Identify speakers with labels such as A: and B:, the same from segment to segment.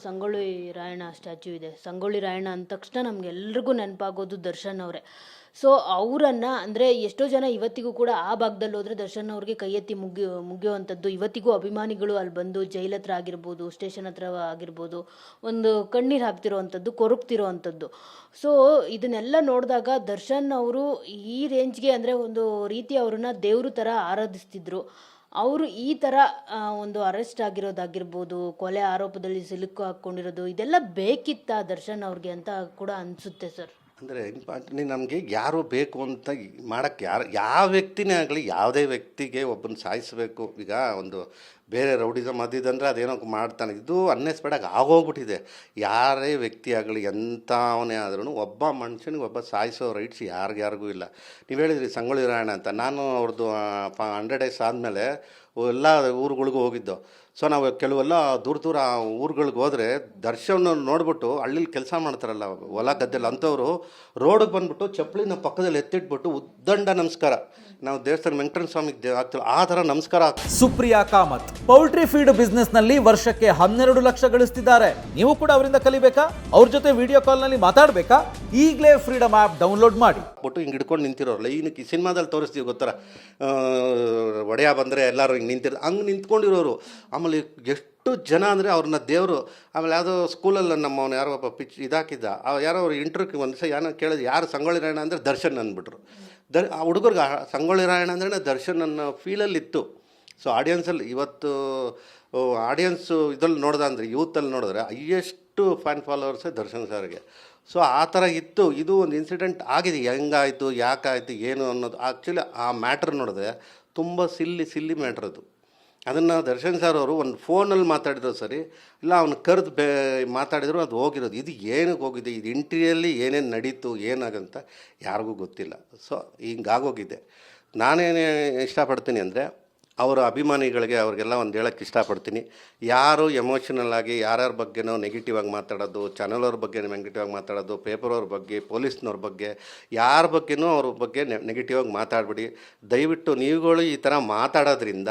A: Sangolli Rayanna statue ಇದೆ. ಸಂಗೊಳ್ಳಿ ರಾಯಣ್ಣ ಅಂದ ತಕ್ಷಣ ನಮಗೆಲ್ರಿಗೂ ನೆನಪಾಗೋದು ದರ್ಶನ್ ಅವರೇ. ಸೊ ಅವರನ್ನು ಅಂದರೆ ಎಷ್ಟೋ ಜನ ಇವತ್ತಿಗೂ ಕೂಡ ಆ ಭಾಗದಲ್ಲಿ ಹೋದರೆ ದರ್ಶನ್ ಅವ್ರಿಗೆ ಕೈ ಎತ್ತಿ ಮುಗಿಯುವಂಥದ್ದು, ಇವತ್ತಿಗೂ ಅಭಿಮಾನಿಗಳು ಅಲ್ಲಿ ಬಂದು ಜೈಲ್ ಹತ್ರ ಆಗಿರ್ಬೋದು, ಸ್ಟೇಷನ್ ಹತ್ರ ಆಗಿರ್ಬೋದು, ಒಂದು ಕಣ್ಣೀರು ಹಾಕ್ತಿರೋವಂಥದ್ದು, ಕೊರಗ್ತಿರೋವಂಥದ್ದು. ಸೊ ಇದನ್ನೆಲ್ಲ ನೋಡಿದಾಗ ದರ್ಶನ್ ಅವರು ಈ ರೇಂಜ್ಗೆ ಅಂದರೆ ಒಂದು ರೀತಿ ಅವ್ರನ್ನ ದೇವ್ರ ಥರ ಆರಾಧಿಸ್ತಿದ್ರು. ಅವರು ಈ ಥರ ಒಂದು ಅರೆಸ್ಟ್ ಆಗಿರೋದಾಗಿರ್ಬೋದು, ಕೊಲೆ ಆರೋಪದಲ್ಲಿ ಸಿಲುಕು ಹಾಕ್ಕೊಂಡಿರೋದು, ಇದೆಲ್ಲ ಬೇಕಿತ್ತಾ ದರ್ಶನ್ ಅವ್ರಿಗೆ ಅಂತ ಕೂಡ ಅನಿಸುತ್ತೆ ಸರ್.
B: ಅಂದರೆ ನಮಗೆ ಯಾರು ಬೇಕು ಅಂತ ಮಾಡೋಕ್ಕೆ ಯಾವ ವ್ಯಕ್ತಿನೇ ಆಗಲಿ, ಯಾವುದೇ ವ್ಯಕ್ತಿಗೆ ಒಬ್ಬನ ಸಾಯಿಸಬೇಕು. ಈಗ ಒಂದು ಬೇರೆ ರೌಡಿಸಮ್ ಅದಿದಂದರೆ ಅದೇನೋ ಮಾಡ್ತಾನೆ, ಇದು ಅನ್ನೆಸ್ಪೆಕ್ಟಾಗಿ ಆಗೋಗ್ಬಿಟ್ಟಿದೆ. ಯಾರೇ ವ್ಯಕ್ತಿ ಆಗಲಿ, ಎಂಥವನೇ ಆದ್ರೂ ಒಬ್ಬ ಮನುಷ್ಯನಿಗೆ ಒಬ್ಬ ಸಾಯಿಸೋ ರೈಟ್ಸ್ ಯಾರಿಗೂ ಇಲ್ಲ. ನೀವು ಹೇಳಿದ್ರಿ ಸಂಗೊಳ್ಳಿ ರಾಯಣ್ಣ ಅಂತ, ನಾನು ಅವ್ರದ್ದು 100 ಡೇಸ್ ಆದಮೇಲೆ ಎಲ್ಲ ಊರುಗಳಿಗೂ ಹೋಗಿದ್ದು. ಸೊ ನಾವು ಕೆಲವೆಲ್ಲ ದೂರ ಊರುಗಳಿಗೆ ಹೋದರೆ ದರ್ಶನ್ ನೋಡ್ಬಿಟ್ಟು ಹಳ್ಳಿಲಿ ಕೆಲಸ ಮಾಡ್ತಾರಲ್ಲ ಹೊಲ ಗದ್ದೆಲ್ಲ ಅಂಥವ್ರು ರೋಡಿಗೆ ಬಂದುಬಿಟ್ಟು ಚಪ್ಪಲಿನ ಪಕ್ಕದಲ್ಲಿ ಎತ್ತಿಟ್ಬಿಟ್ಟು ಉದ್ದಂಡ ನಮಸ್ಕಾರ, ನಾವು ದೇವಸ್ಥಾನ ವೆಂಕಟೇಶ್ವರ ಸ್ವಾಮಿಗೆ ಆಗ್ತೀವಿ ಆ ಥರ ನಮಸ್ಕಾರ.
C: Supriya Kamath poultry feed business ನಲ್ಲಿ ವರ್ಷಕ್ಕೆ 12 ಲಕ್ಷ ಗಳಿಸ್ತಿದ್ದಾರೆ. ನೀವು ಕೂಡ ಅವರಿಂದ ಕಲಿಬೇಕಾ? ಅವ್ರ ಜೊತೆ ವಿಡಿಯೋ ಕಾಲ್ ನಲ್ಲಿ ಮಾತಾಡಬೇಕಾ? ಈಗಲೇ ಫ್ರೀಡಮ್ ಆಪ್ ಡೌನ್ಲೋಡ್ ಮಾಡಿ.
B: ಬಿಟ್ಟು ಹಿಂಗೆ ಹಿಡ್ಕೊಂಡು ನಿಂತಿರೋರು ಲೈನಕ್ಕೆ ಸಿನಿಮಾದಲ್ಲಿ ತೋರಿಸ್ತೀವಿ ಗೊತ್ತರ, ಒಡೆಯ ಬಂದರೆ ಎಲ್ಲರೂ ಹಿಂಗೆ ನಿಂತಿರೋ ಹಂಗೆ ನಿಂತ್ಕೊಂಡಿರೋರು. ಆಮೇಲೆ ಎಷ್ಟು ಜನ ಅಂದರೆ ಅವ್ರನ್ನ ದೇವರು. ಆಮೇಲೆ ಯಾವುದೋ ಸ್ಕೂಲಲ್ಲಿ ನಮ್ಮವನು ಯಾರೋ ಒಬ್ಬ ಇದಾಕಿದ್ದ, ಯಾರೋ ಅವ್ರು ಇಂಟ್ರ್ಯೂಗೆ ಒಂದು ದಿವಸ ಏನೋ ಕೇಳಿದ್ರು, ಯಾರು ಸಂಗೊಳ್ಳಿ ರಾಯಣ್ಣ ಅಂದರೆ ದರ್ಶನ್ ಅಂದ್ಬಿಟ್ರು. ಆ ಹುಡುಗರಿಗೆ ಸಂಗೊಳ್ಳಿ ರಾಯಣ್ಣ ಅಂದ್ರೆ ದರ್ಶನ್ ಅನ್ನೋ ಫೀಲಲ್ಲಿತ್ತು. ಸೊ ಆಡಿಯನ್ಸಲ್ಲಿ ಇವತ್ತು ಆಡಿಯನ್ಸು ಇದ್ರಲ್ಲಿ ನೋಡ್ದೆ ಅಂದರೆ ಯೂತಲ್ಲಿ ನೋಡಿದ್ರೆ ಹೈಯೆಸ್ಟು ಫ್ಯಾನ್ ಫಾಲೋವರ್ಸೇ ದರ್ಶನ್ ಸರ್ಗೆ. ಸೊ ಆ ಥರ ಇತ್ತು. ಇದು ಒಂದು ಇನ್ಸಿಡೆಂಟ್ ಆಗಿದೆ, ಹೆಂಗಾಯಿತು, ಯಾಕಾಯಿತು, ಏನು ಅನ್ನೋದು ಆ್ಯಕ್ಚುಲಿ ಆ ಮ್ಯಾಟ್ರ್ ನೋಡಿದ್ರೆ ತುಂಬ ಸಿಲ್ಲಿ ಮ್ಯಾಟ್ರ್ ಅದು. ಅದನ್ನು ದರ್ಶನ್ ಸರ್ ಅವರು ಒಂದು ಫೋನಲ್ಲಿ ಮಾತಾಡಿದ್ರು ಸರಿ, ಇಲ್ಲ ಅವ್ನು ಕರೆದು ಮಾತಾಡಿದ್ರು ಅದು ಹೋಗಿರೋದು. ಇದು ಏನಕ್ಕೆ ಹೋಗಿದೆ, ಇದು ಇಂಟ್ರಿಯಲ್ಲಿ ಏನೇನು ನಡೀತು ಏನಾಗಂತ ಯಾರಿಗೂ ಗೊತ್ತಿಲ್ಲ. ಸೊ ಹಿಂಗಾಗೋಗಿದೆ. ನಾನೇನೇ ಇಷ್ಟಪಡ್ತೀನಿ ಅಂದರೆ ಅವರ ಅಭಿಮಾನಿಗಳಿಗೆ ಅವ್ರಿಗೆಲ್ಲ ಒಂದು ಹೇಳೋಕ್ಕೆ ಇಷ್ಟಪಡ್ತೀನಿ, ಯಾರು ಎಮೋಷನಲ್ ಆಗಿ ಯಾರ್ಯಾರ ಬಗ್ಗೆನೋ ನೆಗೆಟಿವ್ ಆಗಿ ಮಾತಾಡೋದು, ಚಾನಲ್ ಬಗ್ಗೆ ನೆಗೆಟಿವ್ ಆಗಿ ಮಾತಾಡೋದು, ಪೇಪರವ್ರ ಬಗ್ಗೆ, ಪೊಲೀಸ್ನವ್ರ ಬಗ್ಗೆ, ಯಾರ ಬಗ್ಗೆನೂ ಅವ್ರ ಬಗ್ಗೆ ನೆಗೆಟಿವ್ ಆಗಿ ಮಾತಾಡಬೇಡಿ. ದಯವಿಟ್ಟು ನೀವುಗಳು ಈ ಥರ ಮಾತಾಡೋದ್ರಿಂದ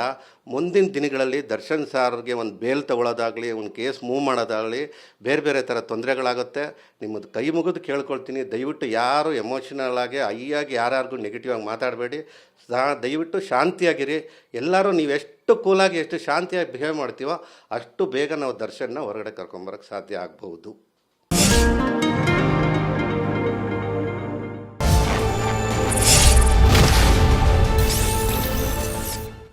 B: ಮುಂದಿನ ದಿನಗಳಲ್ಲಿ ದರ್ಶನ್ ಸಾರ್ಗೆ ಒಂದು ಬೇಲ್ ತೊಗೊಳೋದಾಗಲಿ, ಒಂದು ಕೇಸ್ ಮೂವ್ ಮಾಡೋದಾಗಲಿ, ಬೇರೆ ಥರ ತೊಂದರೆಗಳಾಗುತ್ತೆ. ನಿಮ್ಮದು ಕೈ ಮುಗಿದು ಕೇಳ್ಕೊಳ್ತೀನಿ, ದಯವಿಟ್ಟು ಯಾರು ಎಮೋಷನಲ್ ಆಗಿ ಹೈಯಾಗಿ ಯಾರಿಗೂ ನೆಗೆಟಿವ್ ಆಗಿ ಮಾತಾಡಬೇಡಿ. ದಯವಿಟ್ಟು ಶಾಂತಿಯಾಗಿರಿ. ಎಲ್ಲರೂ ನೀವೆಷ್ಟು ಕೂಲಾಗಿ ಎಷ್ಟು ಶಾಂತಿಯಾಗಿ ಬಿಹೇವ್ ಮಾಡ್ತೀವೋ ಅಷ್ಟು ಬೇಗ ನಾವು ದರ್ಶನ್ನ ಹೊರಗಡೆ ಕರ್ಕೊಂಬರೋಕ್ಕೆ ಸಾಧ್ಯ ಆಗ್ಬೋದು.